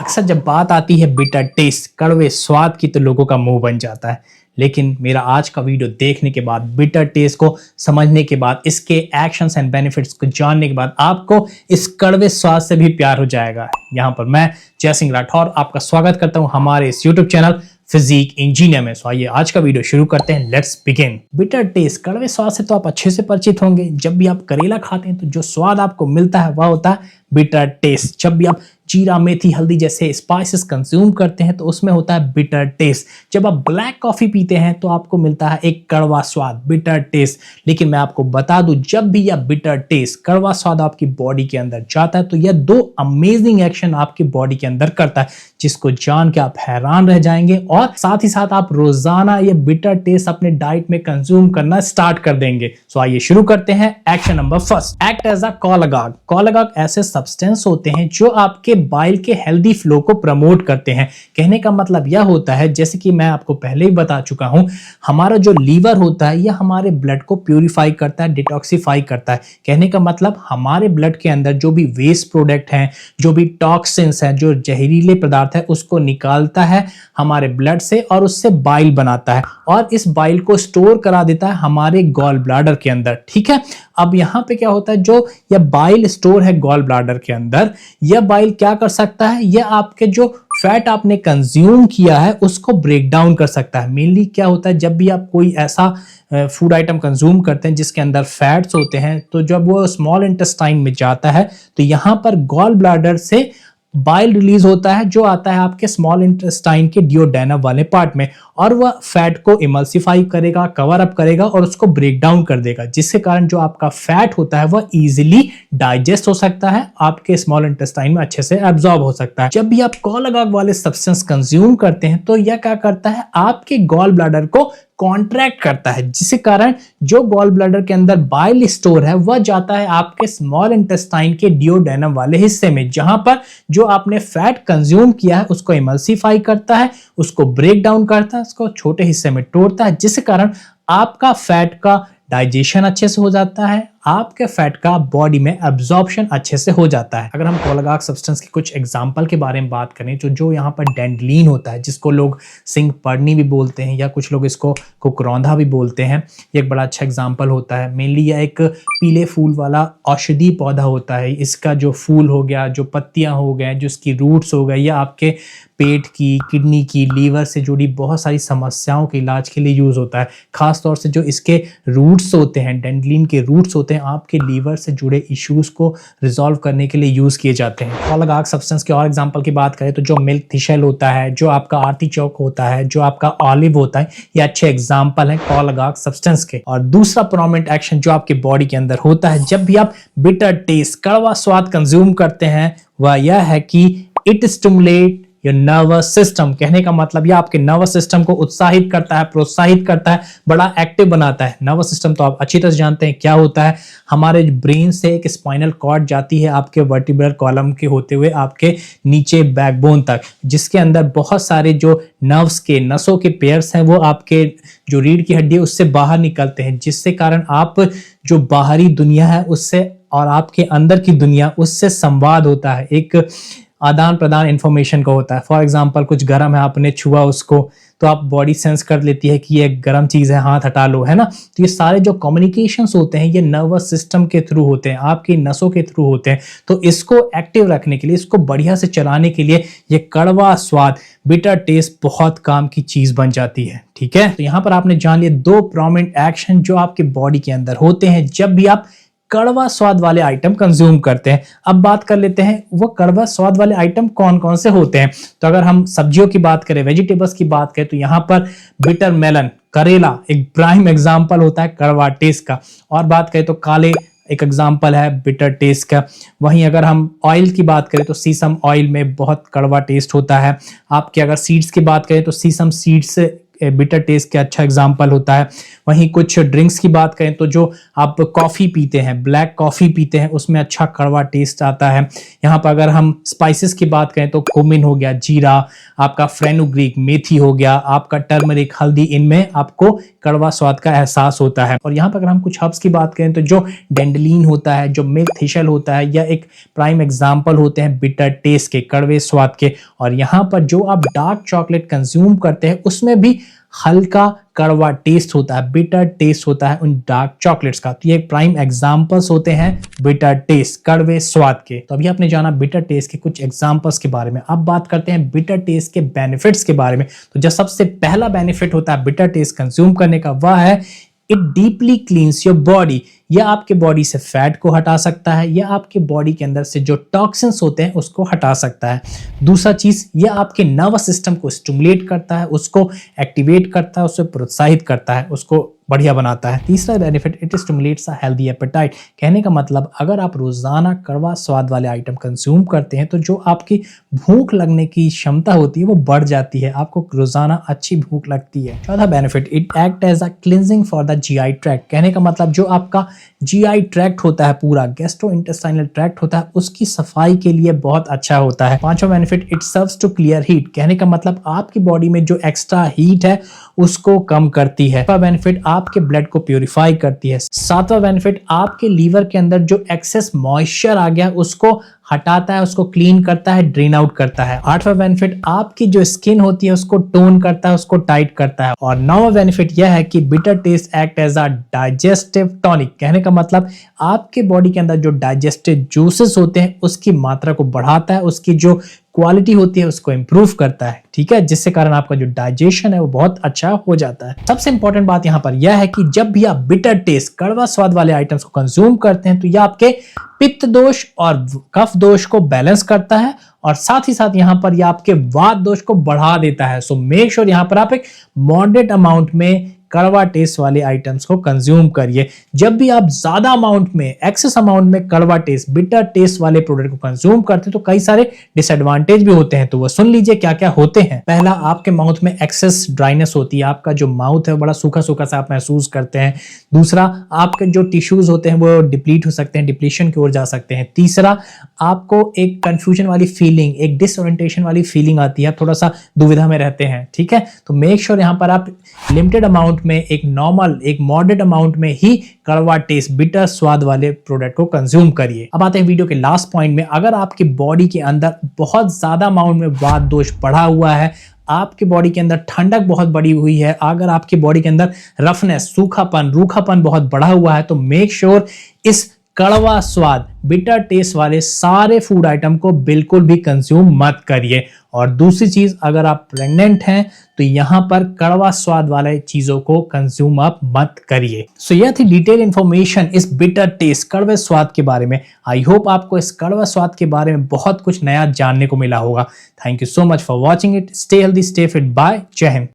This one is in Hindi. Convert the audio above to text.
अक्सर जब बात आती है बिटर टेस्ट, कड़वे स्वाद की, तो लोगों का मुंह बन जाता है। लेकिन मेरा आज का वीडियो देखने के बाद, बिटर टेस्ट को समझने के बाद, इसके एक्शंस एंड बेनिफिट्स को जानने के बाद आपको इस कड़वे स्वाद से भी प्यार हो जाएगा। यहाँ पर मैं जय सिंह राठौर आपका स्वागत करता हूँ हमारे इस यूट्यूब चैनल फिजिक इंजीनियर में। सो आइए आज का वीडियो शुरू करते हैं। Let's begin. बिटर टेस्ट, कड़वे स्वाद से तो आप अच्छे से परिचित होंगे। जब भी आप करेला खाते हैं तो जो स्वाद आपको मिलता है वह होता है बिटर टेस्ट। जब भी आप जीरा, मेथी, हल्दी जैसे स्पाइसेस कंज्यूम करते हैं तो उसमें होता है बिटर टेस्ट। जब आप ब्लैक कॉफी पीते हैं तो आपको मिलता है एक कड़वा स्वाद, बिटर टेस्ट। लेकिन मैं आपको बता दूं, जब भी यह बिटर टेस्ट, कड़वा स्वाद आपकी बॉडी के अंदर जाता है तो यह दो अमेजिंग एक्शन आपकी बॉडी के अंदर करता है, जिसको जान के आप हैरान रह जाएंगे। और साथ ही साथ आप रोजाना ये बिटर टेस्ट अपने डाइट में कंज्यूम करना स्टार्ट कर देंगे। सो आइए शुरू करते हैं। Action number first, act as a cholagogue. Cholagogue ऐसे सब्सटेंस होते हैं जो आपके बाइल के हेल्दी फ्लो को प्रमोट करते हैं। कहने का मतलब यह होता है, जैसे कि मैं आपको पहले ही बता चुका हूं, हमारा जो लीवर होता है यह हमारे ब्लड को प्यूरिफाई करता है, डिटॉक्सिफाई करता है। कहने का मतलब हमारे ब्लड के अंदर जो भी वेस्ट प्रोडक्ट हैं, जो भी टॉक्सिन्स हैं, जो जहरीले पदार्थ है, उसको निकालता है हमारे ब्लड से और उससे बाइल बनाता है और इस बाइल को स्टोर करा देता है हमारे गॉल ब्लैडर के अंदर। ठीक है, अब यहां पे क्या होता है, जो यह बाइल स्टोर है गॉल ब्लैडर के अंदर, यह बाइल क्या कर सकता है, यह आपके जो फैट आपने कंज्यूम किया है उसको ब्रेक डाउन कर सकता है। मेनली क्या होता है, जब भी आप कोई ऐसा फूड आइटम कंज्यूम करते हैं जिसके अंदर फैट्स होते हैं, तो जब वो स्मॉल इंटेस्टाइन में जाता है तो यहां पर गॉल ब्लैडर से बाइल रिलीज होता है जो आता है आपके स्मॉल इंटेस्टाइन के डियोडेनम वाले पार्ट में, और वह फैट को इमल्सिफाई करेगा, कवर अप करेगा और उसको ब्रेक डाउन कर देगा, जिसके कारण जो आपका फैट होता है वह इजीली डाइजेस्ट हो सकता है, आपके स्मॉल इंटेस्टाइन में अच्छे से एब्जॉर्ब हो सकता है। जब भी आप कोलागाग वाले सब्सटेंस कंज्यूम करते हैं तो यह क्या करता है, आपके गॉल ब्लैडर को कॉन्ट्रैक्ट करता है, जिसके कारण जो गॉल ब्लैडर के अंदर बाइल स्टोर है वह जाता है आपके स्मॉल इंटेस्टाइन के डियोडेनम वाले हिस्से में, जहां पर जो आपने फैट कंज्यूम किया है उसको इमल्सिफाई करता है, उसको ब्रेक डाउन करता है, उसको छोटे हिस्से में तोड़ता है, जिसके कारण आपका फैट का डाइजेशन अच्छे से हो जाता है, आपके फैट का बॉडी में एब्जॉर्प्शन अच्छे से हो जाता है। अगर हम कोलागाग सब्सटेंस की कुछ एग्जांपल के बारे में बात करें तो जो यहाँ पर डेंडलिन होता है, जिसको लोग सिंह पर्णी भी बोलते हैं या कुछ लोग इसको कुकरौंधा भी बोलते हैं, ये एक बड़ा अच्छा एग्जांपल होता है। मेनली यह एक पीले फूल वाला औषधि पौधा होता है। इसका जो फूल हो गया, जो पत्तियां हो गए, जो इसकी रूट्स हो गए, या आपके पेट की, किडनी की, लीवर से जुड़ी बहुत सारी समस्याओं के इलाज के लिए यूज होता है। खास तौर से जो इसके रूट्स होते हैं, डेंडलिन के रूट्स होते हैं, आपके लीवर से जुड़े इश्यूज को रिजॉल्व करने के लिए यूज किए जाते हैं। कोलागाग सब्सटेंस के और एग्जांपल की बात करें तो जो मिल्क थिशल होता है, जो आपका आर्टिचोक होता है, जो आपका ऑलिव होता है, ये अच्छे एग्जांपल हैं कोलागाग सब्सटेंस के। और दूसरा प्रोमिनेंट एक्शन जो आपके बॉडी के अंदर होता है जब भी आप बिटर टेस्ट, कड़वा स्वाद कंज्यूम करते हैं, वह यह है कि it stimulate your nervous system. कहने का मतलब यह आपके नर्वस सिस्टम को उत्साहित करता है, प्रोत्साहित करता है, बड़ा एक्टिव बनाता है। नर्वस सिस्टम तो आप अच्छी तरह से जानते हैं क्या होता है। हमारे ब्रेन से एक स्पाइनल कॉर्ड जाती है आपके वर्टिब्रल कॉलम के होते हुए आपके नीचे बैकबोन तक, जिसके अंदर बहुत सारे जो नर्व्स के, नसों के पेयर्स हैं वो आपके जो रीढ़ की हड्डी है उससे बाहर निकलते हैं, जिससे कारण आप जो बाहरी दुनिया है उससे और आपके अंदर की दुनिया, उससे संवाद होता है, एक आदान प्रदान इंफॉर्मेशन का होता है। फॉर एग्जांपल कुछ गर्म है, आपने छुआ उसको तो आप बॉडी सेंस कर लेती है कि ये गर्म चीज है, हाथ हटा लो, है ना। तो ये सारे जो कम्युनिकेशंस होते हैं ये नर्वस सिस्टम के थ्रू होते हैं, आपकी नसों के थ्रू होते हैं। तो इसको एक्टिव रखने के लिए, इसको बढ़िया से चलाने के लिए ये कड़वा स्वाद, बिटर टेस्ट बहुत काम की चीज बन जाती है। ठीक है, तो यहाँ पर आपने जान लिया दो प्रोमिनेंट एक्शन जो आपके बॉडी के अंदर होते हैं जब भी आप कड़वा स्वाद वाले आइटम कंज्यूम करते हैं। अब बात कर लेते हैं वो कड़वा स्वाद वाले आइटम कौन कौन से होते हैं। तो अगर हम सब्जियों की बात करें, वेजिटेबल्स की बात करें, तो यहाँ पर बिटर मेलन, करेला एक प्राइम एग्जांपल होता है कड़वा टेस्ट का। और बात करें तो काले एक एग्जांपल है बिटर टेस्ट का। वहीं अगर हम ऑयल की बात करें तो सीसम ऑयल में बहुत कड़वा टेस्ट होता है। आपके अगर सीड्स की बात करें तो सीसम सीड्स बिटर टेस्ट का अच्छा एग्जाम्पल होता है। वहीं कुछ ड्रिंक्स की बात करें तो जो आप कॉफ़ी पीते हैं, ब्लैक कॉफ़ी पीते हैं, उसमें अच्छा कड़वा टेस्ट आता है। यहाँ पर अगर हम स्पाइसेस की बात करें तो कुमिन हो गया, जीरा, आपका फेनुग्रीक मेथी हो गया, आपका टर्मरिक, हल्दी, इनमें आपको कड़वा स्वाद का एहसास होता है। और यहाँ पर अगर हम कुछ हर्ब्स की बात करें तो जो डेंडलिन होता है, जो मिल्क थिशल होता है, यह एक प्राइम एग्जाम्पल होते हैं बिटर टेस्ट के, कड़वे स्वाद के। और यहाँ पर जो आप डार्क चॉकलेट कंज्यूम करते हैं उसमें भी हल्का कड़वा टेस्ट होता है, बिटर टेस्ट होता है उन डार्क चॉकलेट्स का। तो ये प्राइम एग्जांपल्स होते हैं बिटर टेस्ट, कड़वे स्वाद के। तो अभी आपने जाना बिटर टेस्ट के कुछ एग्जांपल्स के बारे में। अब बात करते हैं बिटर टेस्ट के बेनिफिट्स के बारे में। तो जो सबसे पहला बेनिफिट होता है बिटर टेस्ट कंज्यूम करने का, वह है it deeply cleans your body. यह आपके बॉडी से फैट को हटा सकता है, यह आपके बॉडी के अंदर से जो टॉक्सिन्स होते हैं उसको हटा सकता है। दूसरा चीज, यह आपके नर्वस सिस्टम को स्टिमुलेट करता है, उसको एक्टिवेट करता है, उसे प्रोत्साहित करता है, उसको बढ़िया बनाता है। तीसरा benefit, it stimulates a healthy appetite. कहने का मतलब अगर आप रोजाना कड़वा स्वाद वाले आइटम कंज्यूम करते हैं तो जो आपकी भूख लगने की क्षमता होती है वो बढ़ जाती है, आपको रोजाना अच्छी भूख लगती है। चौथा benefit, it act as a cleansing for the GI tract. कहने का मतलब जो आपका जीआई ट्रैक्ट होता है, पूरा गैस्ट्रोइंटेस्टाइनल ट्रैक्ट होता है, उसकी सफाई के लिए बहुत अच्छा होता है। पांचवा benefit, it serves to clear heat. कहने का मतलब आपकी बॉडी में जो एक्स्ट्रा हीट है उसको कम करती है। छठवां बेनिफिट, आपके ब्लड को प्यूरिफाई करती है। सातवां बेनिफिट, आपके लीवर के अंदर जो एक्सेस मॉइस्चर आ गया उसको हटाता है, उसको क्लीन करता है, ड्रेन आउट करता है। आठवां बेनिफिट, आपकी जो स्किन होती है उसको टोन करता है, उसको टाइट करता है। और नौवां बेनिफिट यह है कि bitter taste act as a digestive tonic. कहने का मतलब आपके बॉडी के अंदर जो डाइजेस्टिव जूसेस होते हैं उसकी मात्रा को बढ़ाता है, उसकी जो क्वालिटी होती है उसको इंप्रूव करता है, ठीक है, जिससे कारण आपका जो डाइजेशन है वो बहुत अच्छा हो जाता है। सबसे इंपॉर्टेंट बात यहाँ पर यह है कि जब भी आप बिटर टेस्ट, कड़वा स्वाद वाले आइटम्स को कंज्यूम करते हैं तो यह आपके पित्त दोष और कफ दोष को बैलेंस करता है और साथ ही साथ यहाँ पर यह आपके वात दोष को बढ़ा देता है। सो मेक श्योर यहाँ पर आप एक मॉडरेट अमाउंट में कड़वा टेस्ट वाले आइटम्स को कंज्यूम करिए। जब भी आप ज्यादा अमाउंट में, एक्सेस अमाउंट में कड़वा टेस्ट, बिटर टेस्ट वाले प्रोडक्ट को कंज्यूम करते हैं तो कई सारे डिसएडवांटेज भी होते हैं। तो वो सुन लीजिए क्या क्या होते हैं। पहला, आपके माउथ में एक्सेस ड्राइनेस होती है, आपका जो माउथ है बड़ा सूखा सूखा सा आप महसूस करते हैं। दूसरा, आपके जो टिश्यूज होते हैं वो डिप्लीट हो सकते हैं, डिप्लीशन की ओर जा सकते हैं। तीसरा, आपको एक कंफ्यूजन वाली फीलिंग, एक डिसओरिएंटेशन वाली फीलिंग आती है, थोड़ा सा दुविधा में रहते हैं, ठीक है। तो मेक श्योर यहाँ पर आप लिमिटेड अमाउंट में, एक नॉर्मल, एक मॉडरेट अमाउंट में ही कड़वा टेस्ट, बिटर स्वाद वाले प्रोडक्ट को कंज्यूम करिए। अब आते हैं वीडियो के लास्ट पॉइंट में। अगर आपकी बॉडी के अंदर बहुत ज्यादा अमाउंट में वात दोष बढ़ा हुआ है, आपकी बॉडी के अंदर ठंडक बहुत बढ़ी हुई है, अगर आपकी बॉडी के अंदर रफनेस, सूखापन, रूखापन बहुत बढ़ा हुआ है, तो मेक श्योर इस कड़वा स्वाद, बिटर टेस्ट वाले सारे फूड आइटम को बिल्कुल भी कंज्यूम मत करिए। और दूसरी चीज, अगर आप प्रेग्नेंट हैं तो यहां पर कड़वा स्वाद वाले चीजों को कंज्यूम आप मत करिए। सो यह थी डिटेल इंफॉर्मेशन इस बिटर टेस्ट, कड़वे स्वाद के बारे में। आई होप आपको इस कड़वा स्वाद के बारे में बहुत कुछ नया जानने को मिला होगा। Thank you so much for watching it. Stay healthy, stay fit, bye, जय हिंद।